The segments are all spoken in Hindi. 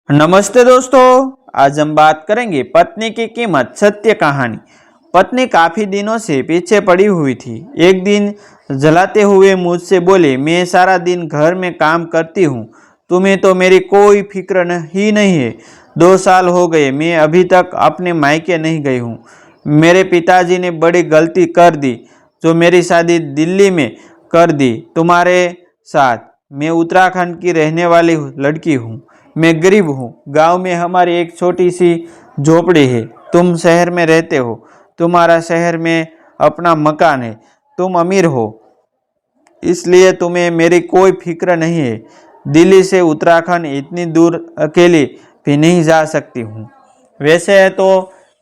नमस्ते दोस्तों। आज हम बात करेंगे पत्नी की कीमत सत्य कहानी। पत्नी काफी दिनों से पीछे पड़ी हुई थी। एक दिन जलाते हुए मुझसे बोली, मैं सारा दिन घर में काम करती हूँ, तुम्हें तो मेरी कोई फिक्र ही नहीं है। 2 साल हो गए, मैं अभी तक अपने मायके नहीं गई हूँ। मेरे पिताजी ने बड़ी गलती कर दी जो मेरी शादी दिल्ली में कर दी तुम्हारे साथ। मैं उत्तराखंड की रहने वाली लड़की हूँ। मैं गरीब हूँ। गांव में हमारी एक छोटी सी झोपड़ी है। तुम शहर में रहते हो, तुम्हारा शहर में अपना मकान है। तुम अमीर हो, इसलिए तुम्हें मेरी कोई फिक्र नहीं है। दिल्ली से उत्तराखंड इतनी दूर अकेली भी नहीं जा सकती हूँ। वैसे है तो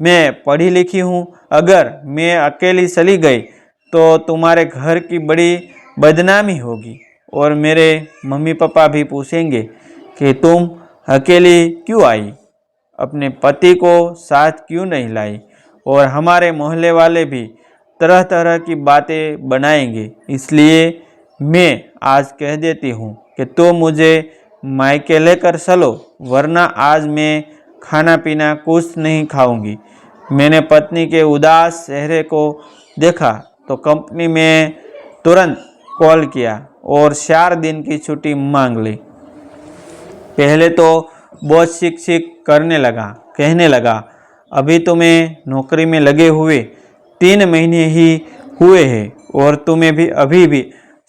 मैं पढ़ी लिखी हूँ। अगर मैं अकेली चली गई तो तुम्हारे घर की बड़ी बदनामी होगी और मेरे मम्मी पापा भी पूछेंगे कि तुम अकेली क्यों आई, अपने पति को साथ क्यों नहीं लाई, और हमारे मोहल्ले वाले भी तरह तरह की बातें बनाएंगे। इसलिए मैं आज कह देती हूँ कि तुम मुझे मायके लेकर चलो, वरना आज मैं खाना पीना कुछ नहीं खाऊंगी। मैंने पत्नी के उदास चेहरे को देखा तो कंपनी में तुरंत कॉल किया और 4 दिन की छुट्टी मांग ली। पहले तो बहुत शिक्षित कहने लगा, अभी तुम्हें नौकरी में लगे हुए 3 महीने ही हुए हैं और तुम्हें भी अभी भी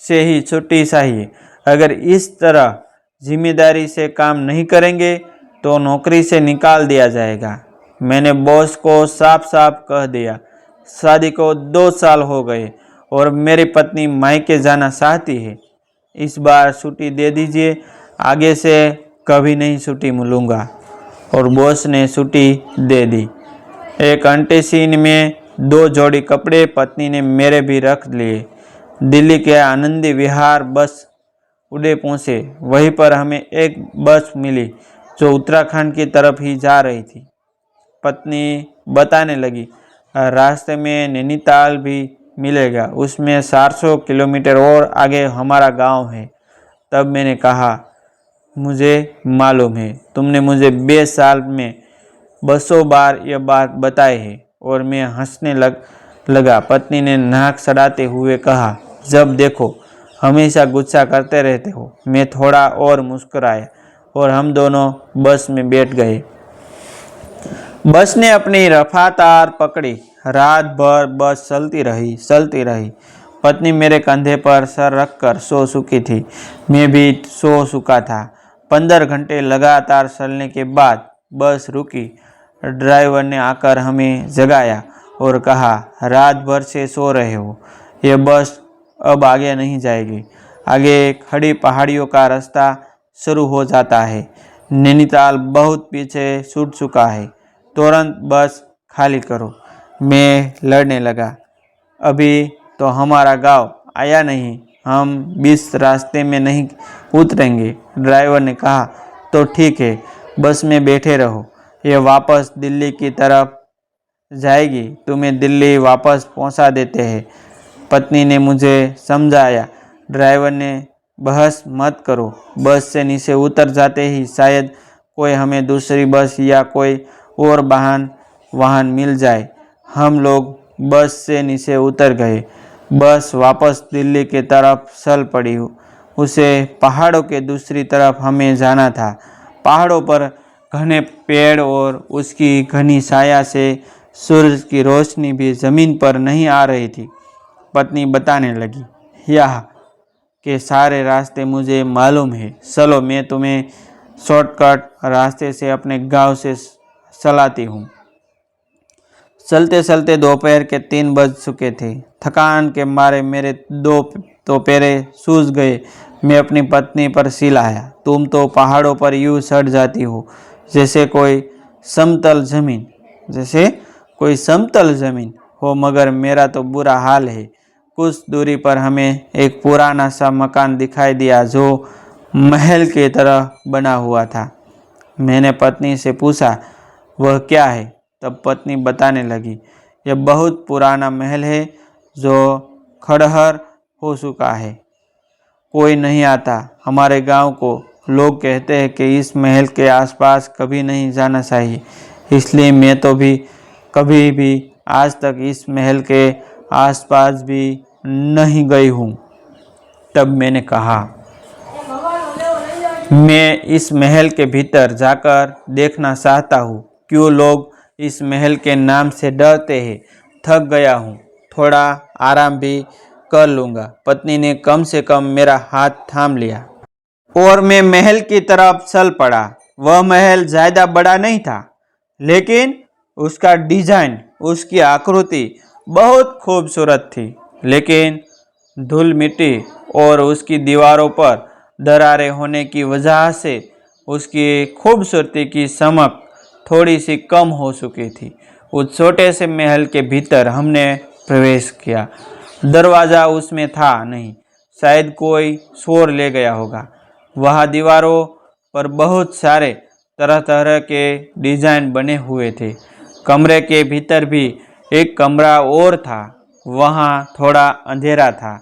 से ही छुट्टी चाहिए। अगर इस तरह जिम्मेदारी से काम नहीं करेंगे तो नौकरी से निकाल दिया जाएगा। मैंने बॉस को साफ साफ कह दिया। शादी को 2 साल हो गए और मेरी पत्नी मायके जाना चाहती है। इस बार छुट्टी दे दीजिए, आगे से कभी नहीं छुट्टी मिलूँगा। और बॉस ने छुट्टी दे दी। एक अंटे सीन में 2 जोड़ी कपड़े पत्नी ने मेरे भी रख लिए। दिल्ली के आनंदी विहार बस उड़े पहुँचे। वहीं पर हमें एक बस मिली जो उत्तराखंड की तरफ ही जा रही थी। पत्नी बताने लगी, रास्ते में नैनीताल भी मिलेगा, उसमें 400 किलोमीटर और आगे हमारा गांव है। तब मैंने कहा, मुझे मालूम है, तुमने मुझे 20 साल में 200 बार यह बात बताई है। और मैं हंसने लगा। पत्नी ने नाक सड़ाते हुए कहा, जब देखो हमेशा गुस्सा करते रहते हो। मैं थोड़ा और मुस्कुराया और हम दोनों बस में बैठ गए। बस ने अपनी रफ्तार पकड़ी। रात भर बस चलती रही। पत्नी मेरे कंधे पर सर रखकर सो चुकी थी। मैं भी सो चुका था। 15 घंटे लगातार चलने के बाद बस रुकी। ड्राइवर ने आकर हमें जगाया और कहा, रात भर से सो रहे हो, यह बस अब आगे नहीं जाएगी। आगे खड़ी पहाड़ियों का रास्ता शुरू हो जाता है। नैनीताल बहुत पीछे छूट चुका है, तुरंत बस खाली करो। मैं लड़ने लगा, अभी तो हमारा गांव आया नहीं, हम 20 रास्ते में नहीं उतरेंगे। ड्राइवर ने कहा, तो ठीक है, बस में बैठे रहो, ये वापस दिल्ली की तरफ जाएगी, तुम्हें दिल्ली वापस पहुंचा देते हैं। पत्नी ने मुझे समझाया। ड्राइवर ने, बहस मत करो, बस से नीचे उतर जाते ही शायद कोई हमें दूसरी बस या कोई और वाहन मिल जाए। हम लोग बस से नीचे उतर गए। बस वापस दिल्ली की तरफ चल पड़ी। उसे पहाड़ों के दूसरी तरफ हमें जाना था। पहाड़ों पर घने पेड़ और उसकी घनी छाया से सूरज की रोशनी भी जमीन पर नहीं आ रही थी। पत्नी बताने लगी, यह के सारे रास्ते मुझे मालूम है, चलो मैं तुम्हें शॉर्टकट रास्ते से अपने गांव से चलाती हूँ। चलते चलते दोपहर के 3 बज चुके थे। थकान के मारे मेरे दो पैरे सूज गए। मैं अपनी पत्नी पर चिल्लाया, तुम तो पहाड़ों पर यूं सड़ जाती हो जैसे कोई समतल जमीन हो, मगर मेरा तो बुरा हाल है। कुछ दूरी पर हमें एक पुराना सा मकान दिखाई दिया जो महल की तरह बना हुआ था। मैंने पत्नी से पूछा, वह क्या है? तब पत्नी बताने लगी, यह बहुत पुराना महल है जो खंडहर हो चुका है। कोई नहीं आता हमारे गांव को लोग कहते हैं कि इस महल के आसपास कभी नहीं जाना चाहिए, इसलिए मैं तो भी कभी भी आज तक इस महल के आसपास भी नहीं गई हूँ। तब मैंने कहा, मैं इस महल के भीतर जाकर देखना चाहता हूँ। क्यों लोग इस महल के नाम से डरते हैं। थक गया हूँ, थोड़ा आराम भी कर लूँगा। पत्नी ने कम से कम मेरा हाथ थाम लिया और मैं महल की तरफ चल पड़ा। वह महल ज़्यादा बड़ा नहीं था, लेकिन उसका डिजाइन, उसकी आकृति बहुत खूबसूरत थी। लेकिन धूल मिट्टी और उसकी दीवारों पर दरारें होने की वजह से उसकी खूबसूरती की चमक थोड़ी सी कम हो चुकी थी। उस छोटे से महल के भीतर हमने प्रवेश किया। दरवाज़ा उसमें था नहीं, शायद कोई शोर ले गया होगा। वहाँ दीवारों पर बहुत सारे तरह तरह के डिज़ाइन बने हुए थे। कमरे के भीतर भी एक कमरा और था, वहाँ थोड़ा अंधेरा था।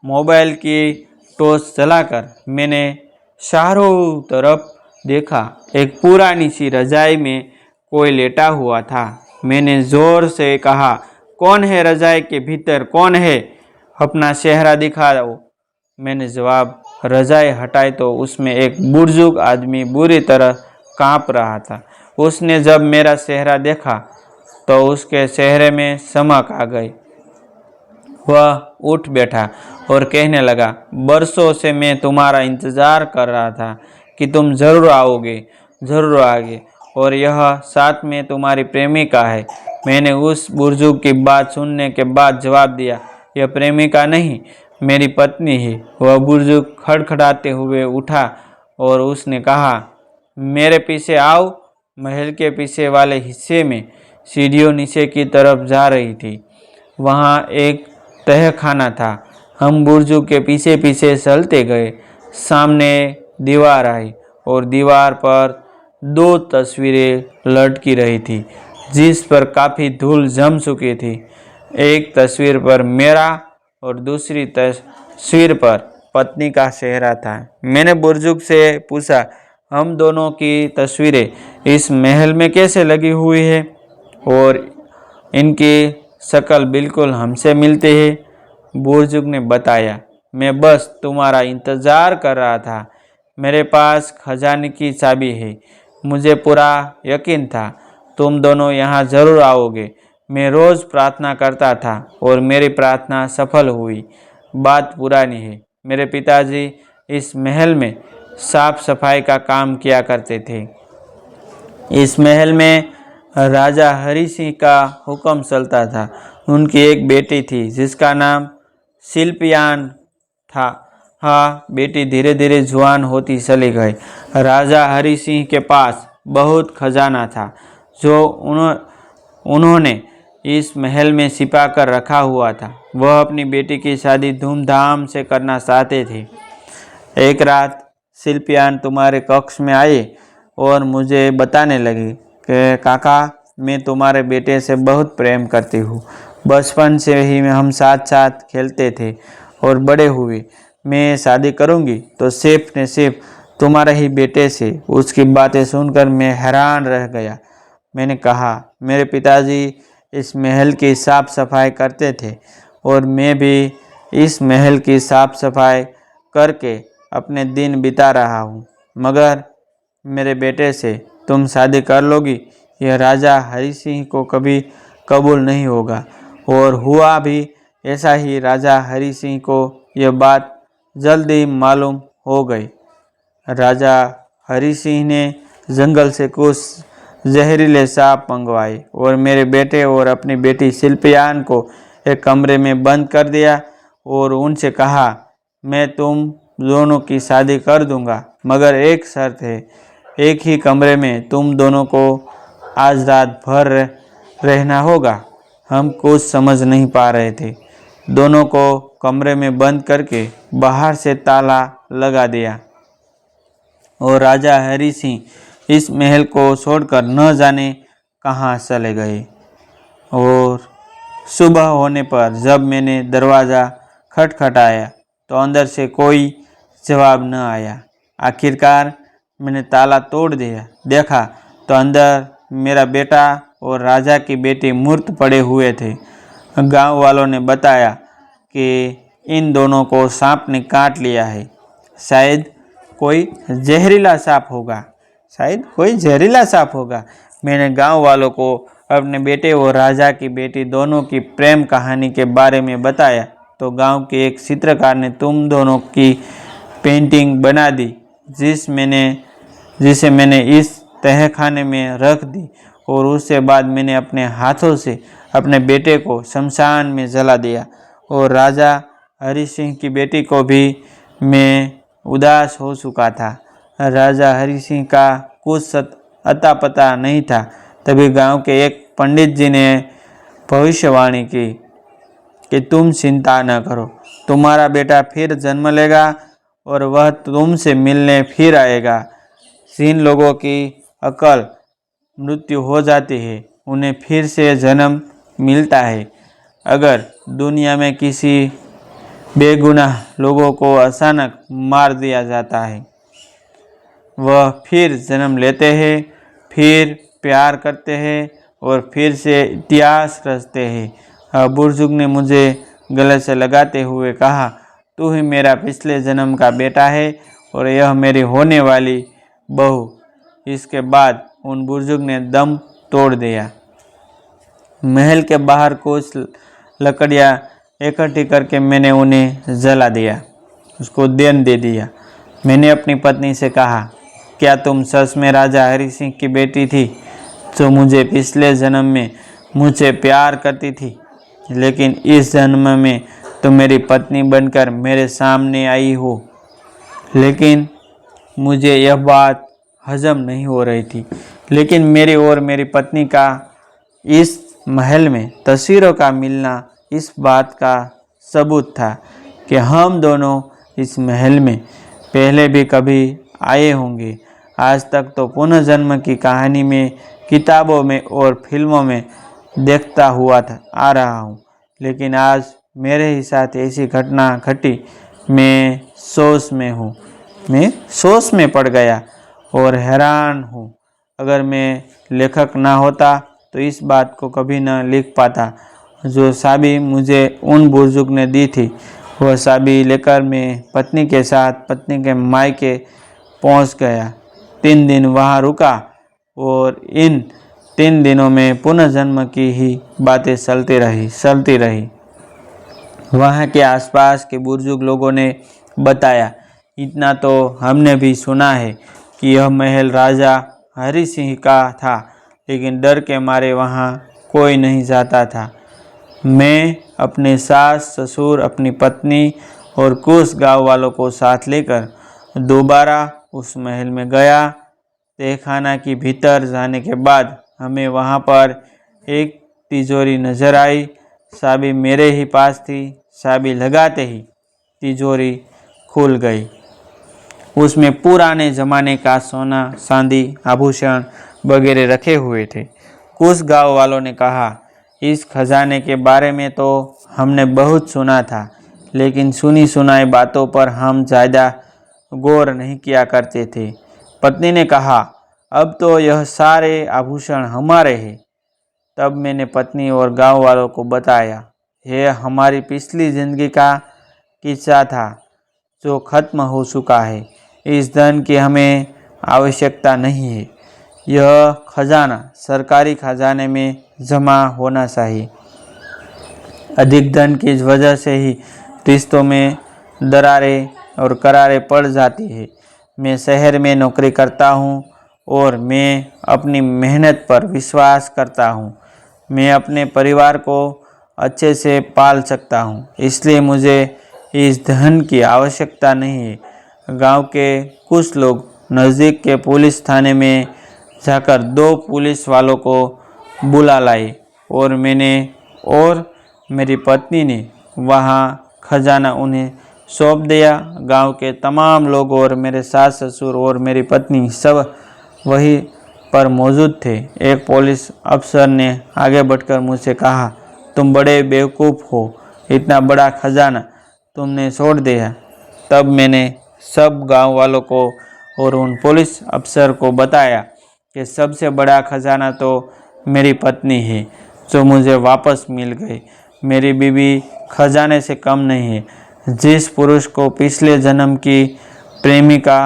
मोबाइल की टॉर्च जलाकर मैंने चारों तरफ देखा। एक पुरानी सी रजाई में कोई लेटा हुआ था। मैंने जोर से कहा, कौन है रजाई के भीतर, कौन है? अपना चेहरा दिखाओ। मैंने जवाब रजाई हटाई तो उसमें एक बुजुर्ग आदमी बुरी तरह कांप रहा था। उसने जब मेरा चेहरा देखा तो उसके चेहरे में चमक आ गई। वह उठ बैठा और कहने लगा, बरसों से मैं तुम्हारा इंतज़ार कर रहा था कि तुम ज़रूर आओगे, ज़रूर आओगे। और यह साथ में तुम्हारी प्रेमिका है। मैंने उस बुजुर्ग की बात सुनने के बाद जवाब दिया, यह प्रेमिका नहीं, मेरी पत्नी है। वह बुजुर्ग खड़खड़ाते हुए उठा और उसने कहा, मेरे पीछे आओ। महल के पीछे वाले हिस्से में सीढ़ियों नीचे की तरफ जा रही थी। वहाँ एक तहखाना था। हम बुजुर्ग के पीछे पीछे चलते गए। सामने दीवार आई और दीवार पर 2 तस्वीरें लटकी रही थी, जिस पर काफ़ी धूल जम चुकी थी। एक तस्वीर पर मेरा और दूसरी तस्वीर पर पत्नी का चेहरा था। मैंने बुजुर्ग से पूछा, हम दोनों की तस्वीरें इस महल में कैसे लगी हुई है और इनकी शक्ल बिल्कुल हमसे मिलती है? बुजुर्ग ने बताया, मैं बस तुम्हारा इंतज़ार कर रहा था। मेरे पास खजाने की चाबी है। मुझे पूरा यकीन था तुम दोनों यहाँ ज़रूर आओगे। मैं रोज़ प्रार्थना करता था और मेरी प्रार्थना सफल हुई। बात पुरानी है। मेरे पिताजी इस महल में साफ सफाई का काम किया करते थे। इस महल में राजा हरि सिंह का हुक्म चलता था। उनकी एक बेटी थी जिसका नाम शिल्पयान था। हाँ, बेटी धीरे धीरे जवान होती चली गई। राजा हरि सिंह के पास बहुत खजाना था जो उन्होंने इस महल में छिपा कर रखा हुआ था। वह अपनी बेटी की शादी धूमधाम से करना चाहते थे। एक रात शिल्पयान तुम्हारे कक्ष में आए और मुझे बताने लगी कि काका, मैं तुम्हारे बेटे से बहुत प्रेम करती हूँ। बचपन से ही हम साथ साथ खेलते थे और बड़े हुए। मैं शादी करूँगी तो सिर्फ ने सिर्फ तुम्हारे ही बेटे से। उसकी बातें सुनकर मैं हैरान रह गया। मैंने कहा, मेरे पिताजी इस महल की साफ सफाई करते थे और मैं भी इस महल की साफ सफाई करके अपने दिन बिता रहा हूँ, मगर मेरे बेटे से तुम शादी कर लोगी, यह राजा हरि सिंह को कभी कबूल नहीं होगा। और हुआ भी ऐसा ही। राजा हरि सिंह को यह बात जल्दी मालूम हो गई। राजा हरि सिंह ने जंगल से कुछ जहरीले सांप मंगवाए और मेरे बेटे और अपनी बेटी शिल्पयान को एक कमरे में बंद कर दिया और उनसे कहा, मैं तुम दोनों की शादी कर दूंगा, मगर एक शर्त है। एक ही कमरे में तुम दोनों को आज रात भर रहना होगा। हम कुछ समझ नहीं पा रहे थे। दोनों को कमरे में बंद करके बाहर से ताला लगा दिया और राजा हरि सिंह इस महल को छोड़कर न जाने कहाँ चले गए। और सुबह होने पर जब मैंने दरवाज़ा खटखटाया तो अंदर से कोई जवाब न आया। आखिरकार मैंने ताला तोड़ दिया, देखा तो अंदर मेरा बेटा और राजा की बेटी मूर्त पड़े हुए थे। गांव वालों ने बताया कि इन दोनों को सांप ने काट लिया है। शायद कोई जहरीला सांप होगा, शायद कोई जहरीला सांप होगा। मैंने गांव वालों को अपने बेटे और राजा की बेटी दोनों की प्रेम कहानी के बारे में बताया तो गांव के एक चित्रकार ने तुम दोनों की पेंटिंग बना दी, जिसे मैंने इस तहखाने में रख दी और उसके बाद मैंने अपने हाथों से अपने बेटे को शमशान में जला दिया और राजा हरि सिंह की बेटी को भी मैं उदास हो चुका था। राजा हरि सिंह का कुछ अता पता नहीं था। तभी गांव के एक पंडित जी ने भविष्यवाणी की कि तुम चिंता न करो, तुम्हारा बेटा फिर जन्म लेगा और वह तुमसे मिलने फिर आएगा। जिन लोगों की अकल मृत्यु हो जाती है उन्हें फिर से जन्म मिलता है। अगर दुनिया में किसी बेगुनाह लोगों को अचानक मार दिया जाता है, वह फिर जन्म लेते हैं, फिर प्यार करते हैं और फिर से इतिहास रचते हैं। बुजुर्ग ने मुझे गले से लगाते हुए कहा, तू ही मेरा पिछले जन्म का बेटा है और यह मेरी होने वाली बहू। इसके बाद उन बुजुर्ग ने दम तोड़ दिया। महल के बाहर कुछ लकड़ियाँ इकट्ठी करके मैंने उन्हें जला दिया, उसको देन दे दिया। मैंने अपनी पत्नी से कहा, क्या तुम सच में राजा हरि सिंह की बेटी थी जो मुझे पिछले जन्म में मुझसे प्यार करती थी, लेकिन इस जन्म में तुम मेरी पत्नी बनकर मेरे सामने आई हो। लेकिन मुझे यह बात हजम नहीं हो रही थी। लेकिन मेरी और मेरी पत्नी का इस महल में तस्वीरों का मिलना इस बात का सबूत था कि हम दोनों इस महल में पहले भी कभी आए होंगे। आज तक तो पुनर्जन्म की कहानी में, किताबों में और फिल्मों में देखता हुआ आ रहा हूँ, लेकिन आज मेरे ही साथ ऐसी घटना घटी। मैं सोच में पड़ गया और हैरान हूँ। अगर मैं लेखक ना होता तो इस बात को कभी न लिख पाता। जो चाबी मुझे उन बुजुर्ग ने दी थी, वह चाबी लेकर मैं पत्नी के साथ पत्नी के मायके पहुँच गया। 3 दिन वहाँ रुका और इन 3 दिनों में पुनर्जन्म की ही बातें चलती रही। वहाँ के आसपास के बुजुर्ग लोगों ने बताया, इतना तो हमने भी सुना है कि यह महल राजा हरि सिंह का था, लेकिन डर के मारे वहाँ कोई नहीं जाता था। मैं अपने सास ससुर, अपनी पत्नी और कुछ गांव वालों को साथ लेकर दोबारा उस महल में गया। तहखाना की भीतर जाने के बाद हमें वहाँ पर एक तिजोरी नजर आई। चाबी मेरे ही पास थी। चाबी लगाते ही तिजोरी खुल गई। उसमें पुराने ज़माने का सोना, चांदी, आभूषण वगैरह रखे हुए थे। कुछ गांव वालों ने कहा, इस खजाने के बारे में तो हमने बहुत सुना था, लेकिन सुनी सुनाई बातों पर हम ज़्यादा गौर नहीं किया करते थे। पत्नी ने कहा, अब तो यह सारे आभूषण हमारे हैं। तब मैंने पत्नी और गांव वालों को बताया, यह हमारी पिछली जिंदगी का किस्सा था जो खत्म हो चुका है। इस धन की हमें आवश्यकता नहीं है। यह खजाना सरकारी खजाने में जमा होना चाहिए। अधिक धन की वजह से ही रिश्तों में दरारें और करारें पड़ जाती है। मैं शहर में नौकरी करता हूँ और मैं अपनी मेहनत पर विश्वास करता हूँ। मैं अपने परिवार को अच्छे से पाल सकता हूँ, इसलिए मुझे इस धन की आवश्यकता नहीं है। गांव के कुछ लोग नज़दीक के पुलिस थाने में जाकर 2 पुलिस वालों को बुला लाए और मैंने और मेरी पत्नी ने वहाँ खजाना उन्हें सौंप दिया। गांव के तमाम लोग और मेरे सास ससुर और मेरी पत्नी सब वहीं पर मौजूद थे। एक पुलिस अफसर ने आगे बढ़कर मुझसे कहा, तुम बड़े बेवकूफ़ हो, इतना बड़ा खजाना तुमने छोड़ दिया। तब मैंने सब गांव वालों को और उन पुलिस अफसर को बताया कि सबसे बड़ा खजाना तो मेरी पत्नी है जो मुझे वापस मिल गई। मेरी बीवी खजाने से कम नहीं है। जिस पुरुष को पिछले जन्म की प्रेमिका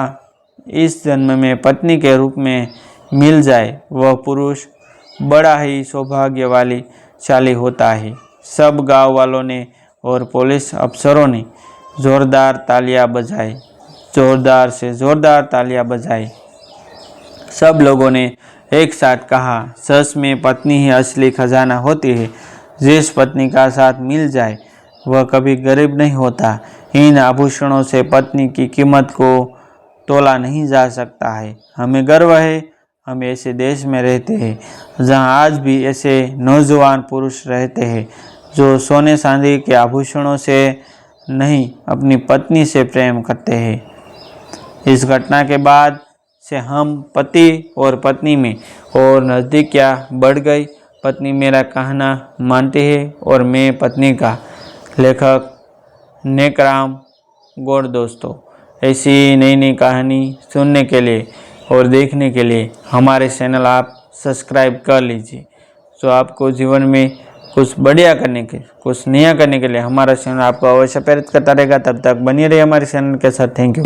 इस जन्म में पत्नी के रूप में मिल जाए वह पुरुष बड़ा ही सौभाग्यशाली होता है। सब गांव वालों ने और पुलिस अफसरों ने जोरदार तालियां बजाई, जोरदार से जोरदार तालियां बजाई। सब लोगों ने एक साथ कहा, सच में पत्नी ही असली खजाना होती है। जिस पत्नी का साथ मिल जाए वह कभी गरीब नहीं होता। इन आभूषणों से पत्नी की कीमत को तोला नहीं जा सकता है। हमें गर्व है हम ऐसे देश में रहते हैं जहां आज भी ऐसे नौजवान पुरुष रहते हैं जो सोने चांदी के आभूषणों से नहीं अपनी पत्नी से प्रेम करते हैं। इस घटना के बाद से हम पति और पत्नी में और नज़दीकियाँ बढ़ गई। पत्नी मेरा कहना मानती है और मैं पत्नी का। लेखक नेकराम गौड़। दोस्तों, ऐसी नई नई कहानी सुनने के लिए और देखने के लिए हमारे चैनल आप सब्सक्राइब कर लीजिए। तो आपको जीवन में कुछ बढ़िया करने के, कुछ नया करने के लिए हमारा चैनल आपको अवश्य प्रेरित करता रहेगा। तब तक बनी रहिए हमारे चैनल के साथ। Thank you.